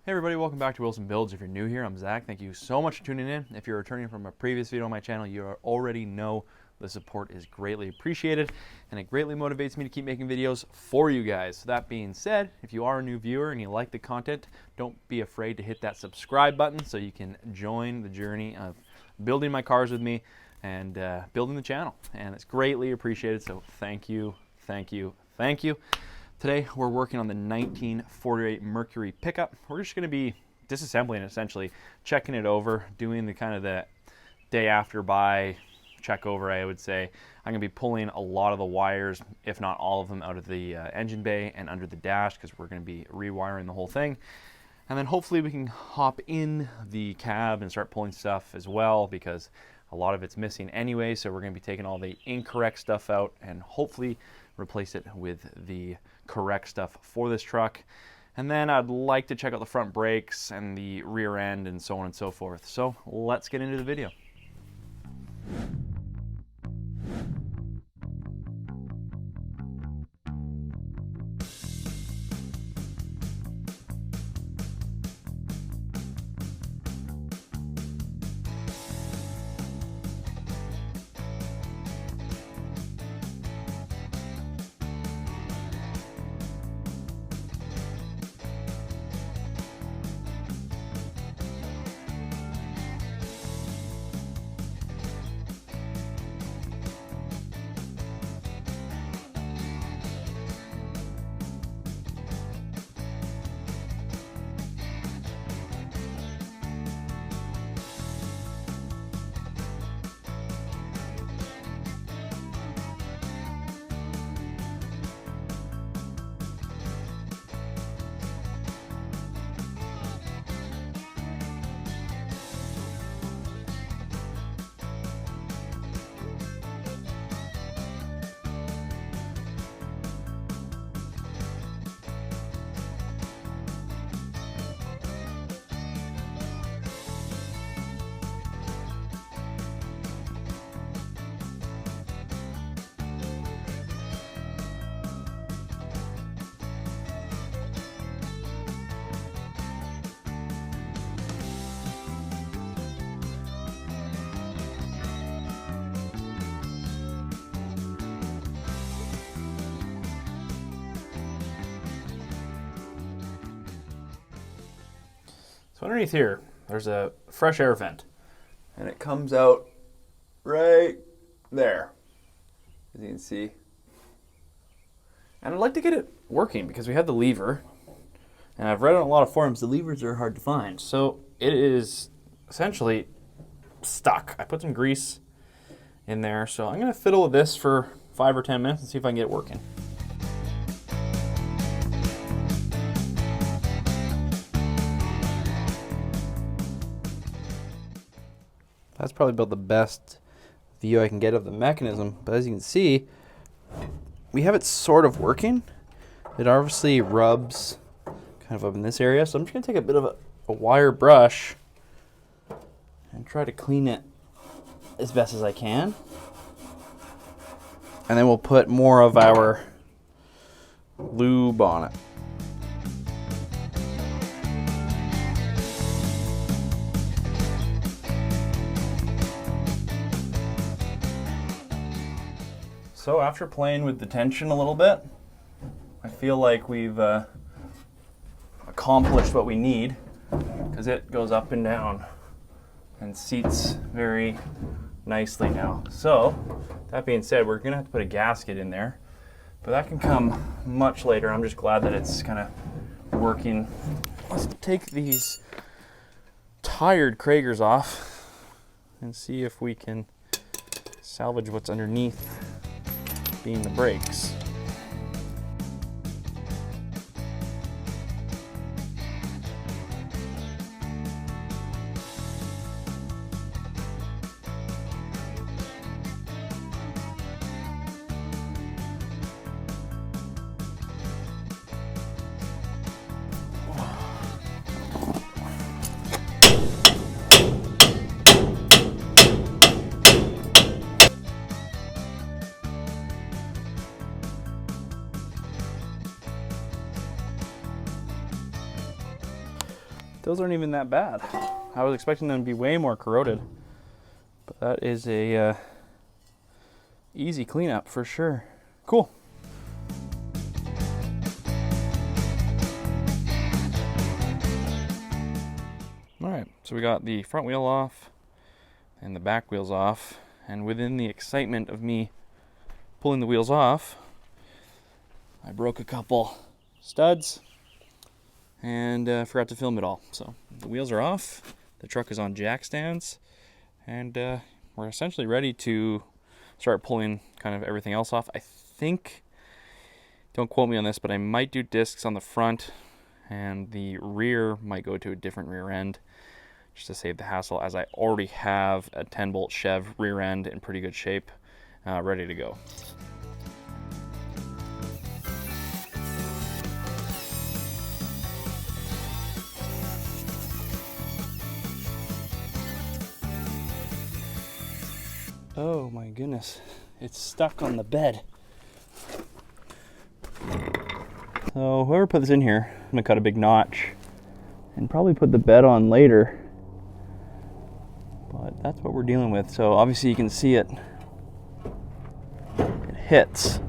Hey everybody, welcome back to Willson Builds. If you're new here, I'm Zach. Thank you so much for tuning in. If you're returning from a previous video on my channel, you already know the support is greatly appreciated and it greatly motivates me to keep making videos for you guys. So that being said, if you are a new viewer and you like the content, don't be afraid to hit that subscribe button so you can join the journey of building my cars with me and building the channel. And it's greatly appreciated, so thank you, thank you, thank you. Today we're working on the 1948 Mercury pickup. We're just going to be disassembling it, essentially, checking it over, doing the kind of the day after buy check over, I would say. I'm going to be pulling a lot of the wires, if not all of them, out of the engine bay and under the dash because we're going to be rewiring the whole thing. And then hopefully we can hop in the cab and start pulling stuff as well because a lot of it's missing anyway. So we're going to be taking all the incorrect stuff out and hopefully replace it with the correct stuff for this truck. And then I'd like to check out the front brakes and the rear end and so on and so forth. So let's get into the video. So underneath here, there's a fresh air vent, and it comes out right there, as you can see. And I'd like to get it working because we have the lever, and I've read on a lot of forums the levers are hard to find. So it is essentially stuck. I put some grease in there, so I'm going to fiddle with this for 5 or 10 minutes and see if I can get it working. That's probably about the best view I can get of the mechanism, but as you can see, we have it sort of working. It obviously rubs kind of up in this area, so I'm just going to take a bit of a wire brush and try to clean it as best as I can. And then we'll put more of our lube on it. So after playing with the tension a little bit, I feel like we've accomplished what we need because it goes up and down and seats very nicely now. So that being said, we're gonna have to put a gasket in there, but that can come much later. I'm just glad that it's kind of working. Let's take these tired Kragers off and see if we can salvage what's underneath being the brakes. those aren't even that bad. I was expecting them to be way more corroded, but that is a easy cleanup for sure. Cool. All right, so we got the front wheel off and the back wheels off, and within the excitement of me pulling the wheels off, I broke a couple studs and forgot to film it all. So the wheels are off, the truck is on jack stands, and we're essentially ready to start pulling kind of everything else off. I think, don't quote me on this, but I might do discs on the front, and the rear might go to a different rear end just to save the hassle, as I already have a 10-bolt Chev rear end in pretty good shape, ready to go. Oh my goodness, it's stuck on the bed. So whoever put this in here, I'm gonna cut a big notch and probably put the bed on later. But that's what we're dealing with. So obviously you can see it hits.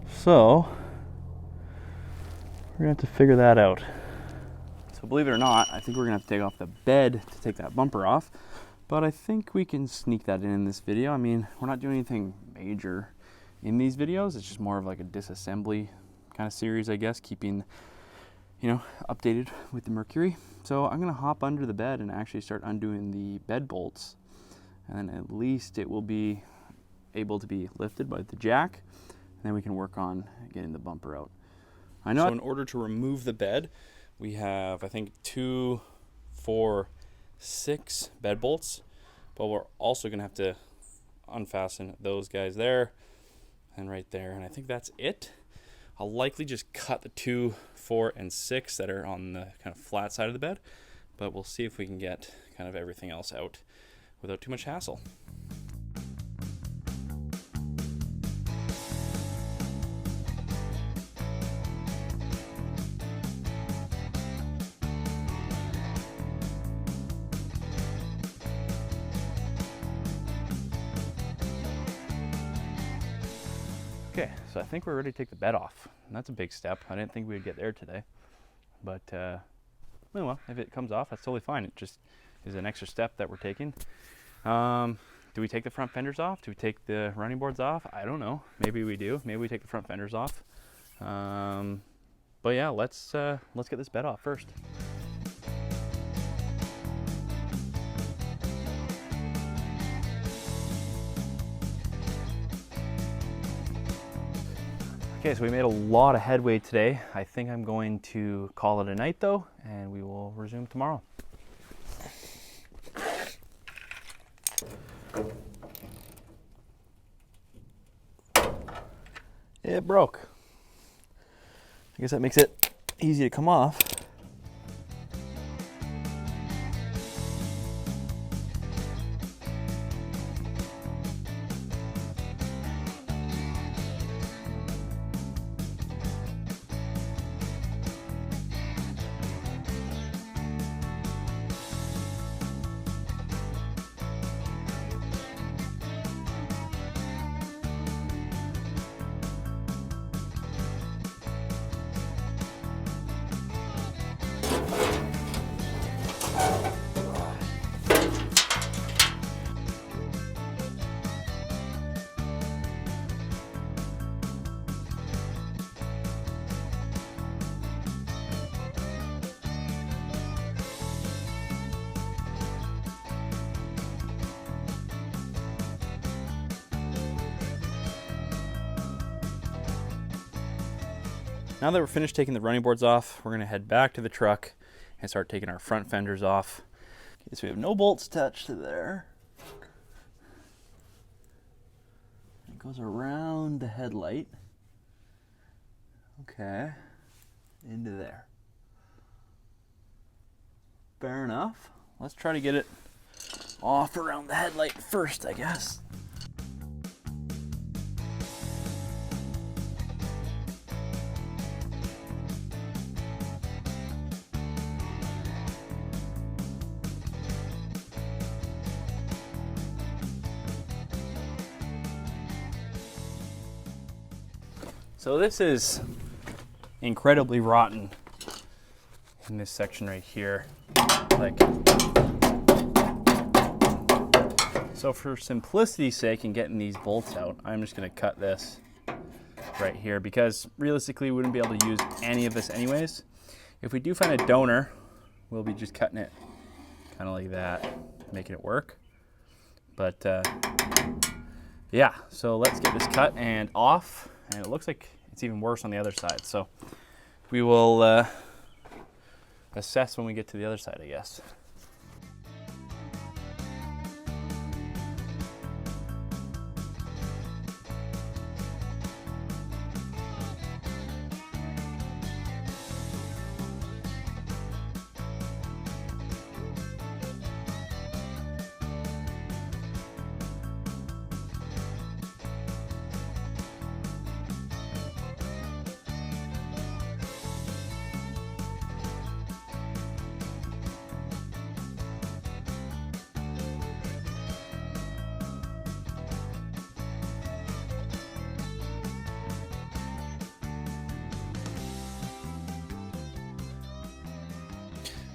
So we're gonna have to figure that out. So believe it or not, I think we're gonna have to take off the bed to take that bumper off. But I think we can sneak that in this video. I mean, we're not doing anything major in these videos. It's just more of like a disassembly kind of series, I guess, keeping, you know, updated with the Mercury. So I'm gonna hop under the bed and actually start undoing the bed bolts. And then at least it will be able to be lifted by the jack. And then we can work on getting the bumper out. I know. So in order to remove the bed, we have, I think, 2, 4, 6 bed bolts, but we're also gonna have to unfasten those guys there and right there, and I think that's it. I'll likely just cut the 2, 4, and 6 that are on the kind of flat side of the bed, but we'll see if we can get kind of everything else out without too much hassle. Okay, so I think we're ready to take the bed off. And that's a big step. I didn't think we'd get there today. But, well, if it comes off, that's totally fine. It just is an extra step that we're taking. Do we take the front fenders off? Do we take the running boards off? I don't know. Maybe we do. Maybe we take the front fenders off. But yeah, let's get this bed off first. Okay, so we made a lot of headway today. I think I'm going to call it a night though, and we will resume tomorrow. It broke. I guess that makes it easy to come off. Now that we're finished taking the running boards off, we're gonna head back to the truck and start taking our front fenders off. Okay, so we have no bolts attached to there. It goes around the headlight. Okay, into there. Fair enough. Let's try to get it off around the headlight first, I guess. So this is incredibly rotten in this section right here. Like, so for simplicity's sake and getting these bolts out, I'm just gonna cut this right here because realistically we wouldn't be able to use any of this anyways. If we do find a donor, we'll be just cutting it kind of like that, making it work. But yeah, so let's get this cut and off. And it looks like it's even worse on the other side. So we will assess when we get to the other side, I guess.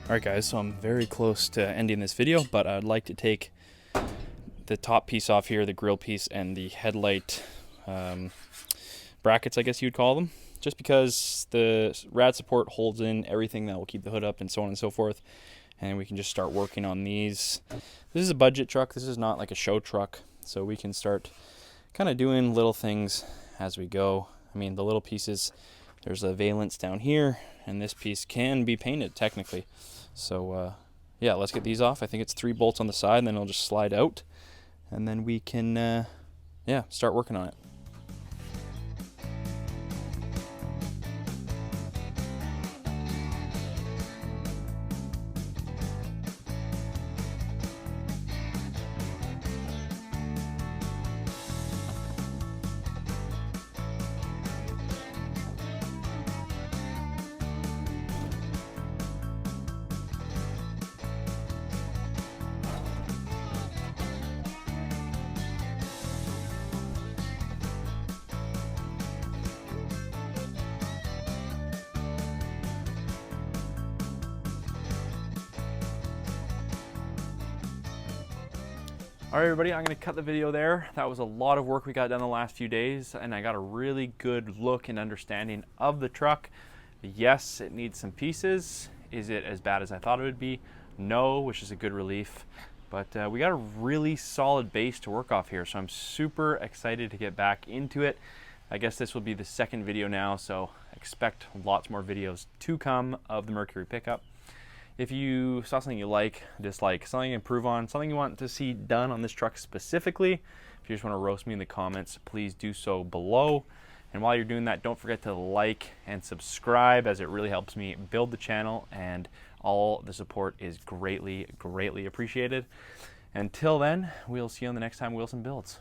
All right guys, so I'm very close to ending this video, but I'd like to take the top piece off here, the grill piece, and the headlight brackets, I guess you'd call them, just because the rad support holds in everything that will keep the hood up and so on and so forth, and we can just start working on these. This is a budget truck, this is not like a show truck, so we can start kind of doing little things as we go. I mean, the little pieces, there's a valance down here, and this piece can be painted technically. So yeah, let's get these off. I think it's 3 bolts on the side, and then it'll just slide out, and then we can yeah, start working on it. All right, everybody, I'm gonna cut the video there. That was a lot of work we got done the last few days, and I got a really good look and understanding of the truck. Yes, it needs some pieces. Is it as bad as I thought it would be? No, which is a good relief. But we got a really solid base to work off here, so I'm super excited to get back into it. I guess this will be the second video now, so expect lots more videos to come of the Mercury pickup. If you saw something you like, dislike, something to improve on, something you want to see done on this truck specifically, if you just want to roast me in the comments, please do so below. And while you're doing that, don't forget to like and subscribe, as it really helps me build the channel, and all the support is greatly, greatly appreciated. Until then, we'll see you on the next time Willson Builds.